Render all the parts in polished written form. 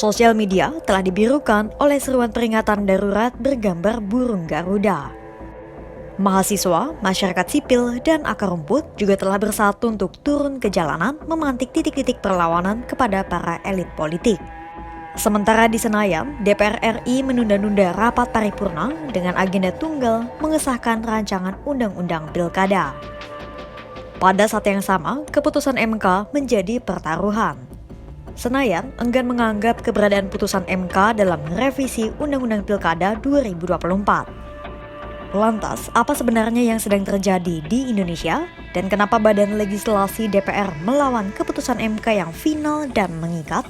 Sosial media telah dibirukan oleh seruan peringatan darurat bergambar burung Garuda. Mahasiswa, masyarakat sipil, dan akar rumput juga telah bersatu untuk turun ke jalanan memantik titik-titik perlawanan kepada para elit politik. Sementara di Senayan, DPR RI menunda-nunda rapat paripurna dengan agenda tunggal mengesahkan rancangan undang-undang pilkada. Pada saat yang sama, keputusan MK menjadi pertaruhan. Senayan enggan menganggap keberadaan putusan MK dalam revisi Undang-Undang Pilkada 2024. Lantas, apa sebenarnya yang sedang terjadi di Indonesia? Dan kenapa Badan Legislasi DPR melawan keputusan MK yang final dan mengikat?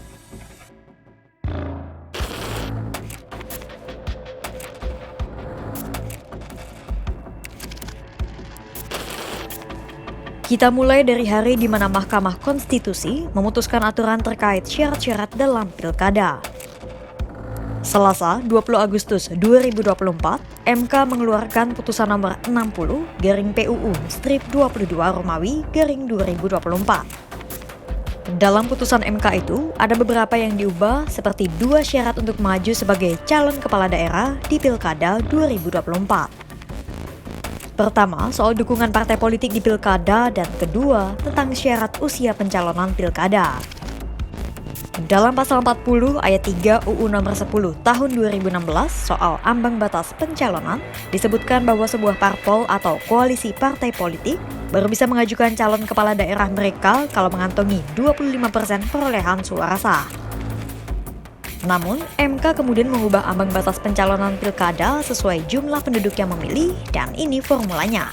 Kita mulai dari hari di mana Mahkamah Konstitusi memutuskan aturan terkait syarat-syarat dalam pilkada. Selasa, 20 Agustus 2024, MK mengeluarkan putusan nomor 60/PUU/22 Romawi /2024. Dalam putusan MK itu, ada beberapa yang diubah seperti 2 syarat untuk maju sebagai calon kepala daerah di Pilkada 2024. Pertama, soal dukungan partai politik di pilkada, dan kedua, tentang syarat usia pencalonan pilkada. Dalam pasal 40 ayat 3 UU nomor 10 tahun 2016 soal ambang batas pencalonan, disebutkan bahwa sebuah parpol atau koalisi partai politik baru bisa mengajukan calon kepala daerah mereka kalau mengantongi 25% perolehan suara sah. Namun, MK kemudian mengubah ambang batas pencalonan pilkada sesuai jumlah penduduk yang memilih, dan ini formulanya.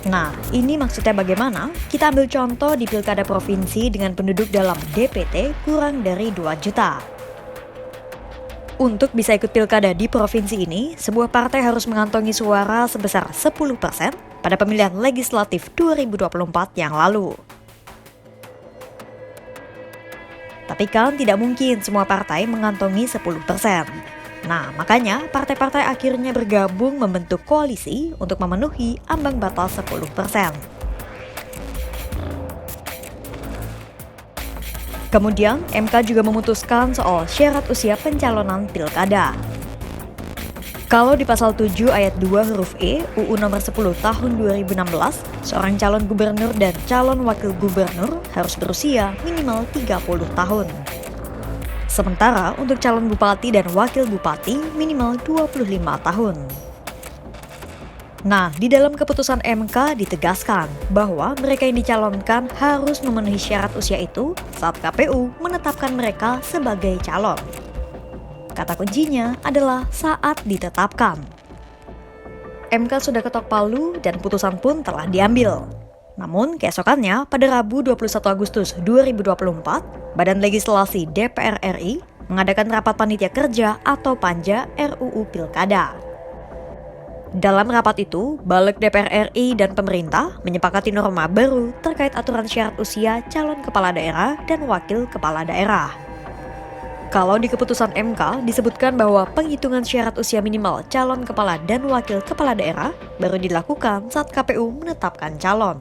Nah, ini maksudnya bagaimana? Kita ambil contoh di pilkada provinsi dengan penduduk dalam DPT kurang dari 2 juta. Untuk bisa ikut pilkada di provinsi ini, sebuah partai harus mengantongi suara sebesar 10% pada pemilihan legislatif 2024 yang lalu. Tapi kan tidak mungkin semua partai mengantongi 10%. Nah, makanya partai-partai akhirnya bergabung membentuk koalisi untuk memenuhi ambang batas 10%. Kemudian, MK juga memutuskan soal syarat usia pencalonan pilkada. Kalau di pasal 7 ayat 2 huruf E UU nomor 10 tahun 2016, seorang calon gubernur dan calon wakil gubernur harus berusia minimal 30 tahun. Sementara untuk calon bupati dan wakil bupati minimal 25 tahun. Nah, di dalam keputusan MK ditegaskan bahwa mereka yang dicalonkan harus memenuhi syarat usia itu saat KPU menetapkan mereka sebagai calon. Kata kuncinya adalah saat ditetapkan. MK sudah ketok palu dan putusan pun telah diambil. Namun keesokannya pada Rabu 21 Agustus 2024, Badan Legislasi DPR RI mengadakan rapat panitia kerja atau panja RUU Pilkada. Dalam rapat itu, Balik DPR RI dan pemerintah menyepakati norma baru terkait aturan syarat usia calon kepala daerah dan wakil kepala daerah. Kalau di keputusan MK disebutkan bahwa penghitungan syarat usia minimal calon kepala dan wakil kepala daerah baru dilakukan saat KPU menetapkan calon.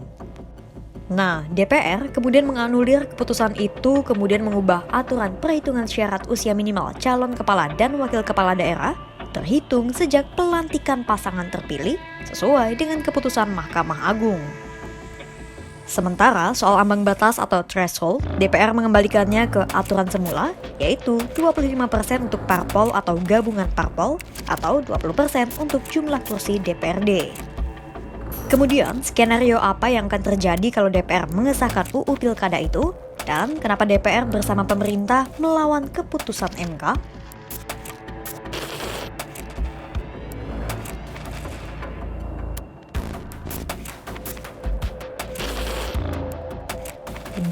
Nah, DPR kemudian menganulir keputusan itu, kemudian mengubah aturan perhitungan syarat usia minimal calon kepala dan wakil kepala daerah terhitung sejak pelantikan pasangan terpilih sesuai dengan keputusan Mahkamah Agung. Sementara soal ambang batas atau threshold, DPR mengembalikannya ke aturan semula, yaitu 25% untuk parpol atau gabungan parpol, atau 20% untuk jumlah kursi DPRD. Kemudian, skenario apa yang akan terjadi kalau DPR mengesahkan UU Pilkada itu, dan kenapa DPR bersama pemerintah melawan keputusan MK?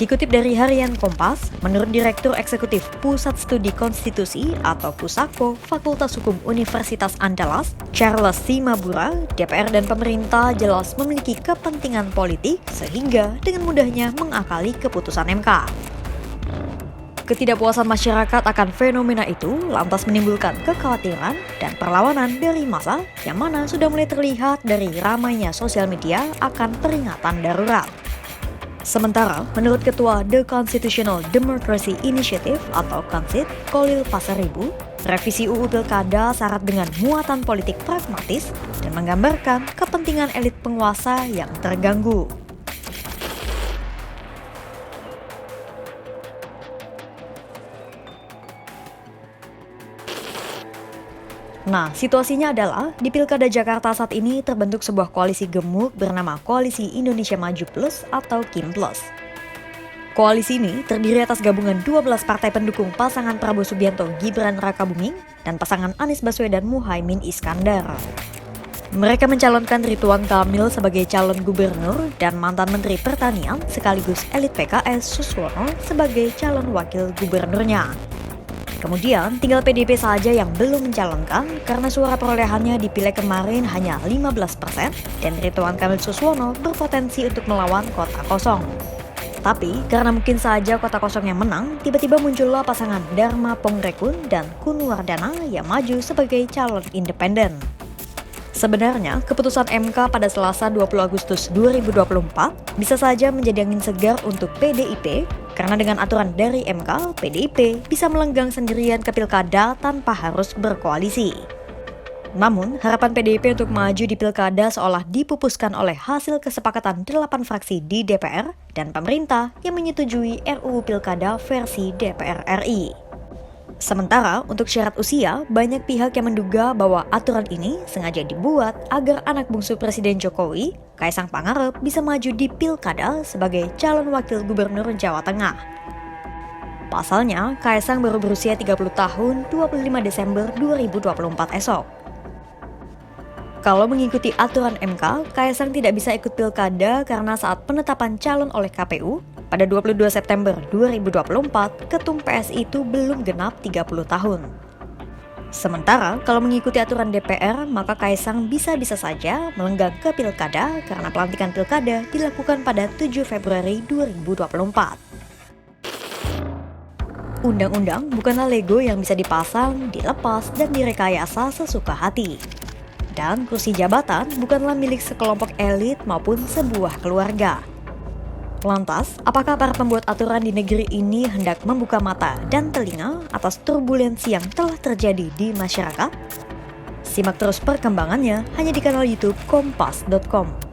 Dikutip dari Harian Kompas, menurut Direktur Eksekutif Pusat Studi Konstitusi atau Pusako Fakultas Hukum Universitas Andalas, Charles Simabura, DPR dan pemerintah jelas memiliki kepentingan politik sehingga dengan mudahnya mengakali keputusan MK. Ketidakpuasan masyarakat akan fenomena itu lantas menimbulkan kekhawatiran dan perlawanan dari massa yang mana sudah mulai terlihat dari ramainya sosial media akan peringatan darurat. Sementara, menurut Ketua The Constitutional Democracy Initiative atau KONSID, Khalil Pasaribu, revisi UU Pilkada syarat dengan muatan politik pragmatis dan menggambarkan kepentingan elit penguasa yang terganggu. Nah, situasinya adalah di Pilkada Jakarta saat ini terbentuk sebuah koalisi gemuk bernama Koalisi Indonesia Maju Plus atau KIM Plus. Koalisi ini terdiri atas gabungan 12 partai pendukung pasangan Prabowo Subianto Gibran Rakabuming dan pasangan Anies Baswedan Muhaimin Iskandar. Mereka mencalonkan Ridwan Kamil sebagai calon gubernur dan mantan Menteri Pertanian sekaligus elit PKS Suswono sebagai calon wakil gubernurnya. Kemudian, tinggal PDIP saja yang belum mencalonkan karena suara perolehannya di Pileg kemarin hanya 15% dan Ridwan Kamil Suswono berpotensi untuk melawan kota kosong. Tapi, karena mungkin saja kota kosong yang menang, tiba-tiba muncullah pasangan Dharma Pongrekun dan Kun Wardana yang maju sebagai calon independen. Sebenarnya, keputusan MK pada Selasa 20 Agustus 2024 bisa saja menjadi angin segar untuk PDIP karena dengan aturan dari MK, PDIP bisa melenggang sendirian ke pilkada tanpa harus berkoalisi. Namun, harapan PDIP untuk maju di pilkada seolah dipupuskan oleh hasil kesepakatan 8 fraksi di DPR dan pemerintah yang menyetujui RUU Pilkada versi DPR RI. Sementara untuk syarat usia, banyak pihak yang menduga bahwa aturan ini sengaja dibuat agar anak bungsu Presiden Jokowi, Kaisang Pangarep, bisa maju di pilkada sebagai calon wakil gubernur Jawa Tengah. Pasalnya, Kaisang baru berusia 30 tahun 25 Desember 2024 esok. Kalau mengikuti aturan MK, Kaisang tidak bisa ikut pilkada karena saat penetapan calon oleh KPU, pada 22 September 2024, Ketum PSI itu belum genap 30 tahun. Sementara, kalau mengikuti aturan DPR, maka Kaisang bisa-bisa saja melenggang ke pilkada karena pelantikan pilkada dilakukan pada 7 Februari 2024. Undang-undang bukanlah Lego yang bisa dipasang, dilepas, dan direkayasa sesuka hati. Dan kursi jabatan bukanlah milik sekelompok elit maupun sebuah keluarga. Lantas, apakah para pembuat aturan di negeri ini hendak membuka mata dan telinga atas turbulensi yang telah terjadi di masyarakat? Simak terus perkembangannya hanya di kanal YouTube Kompas.com.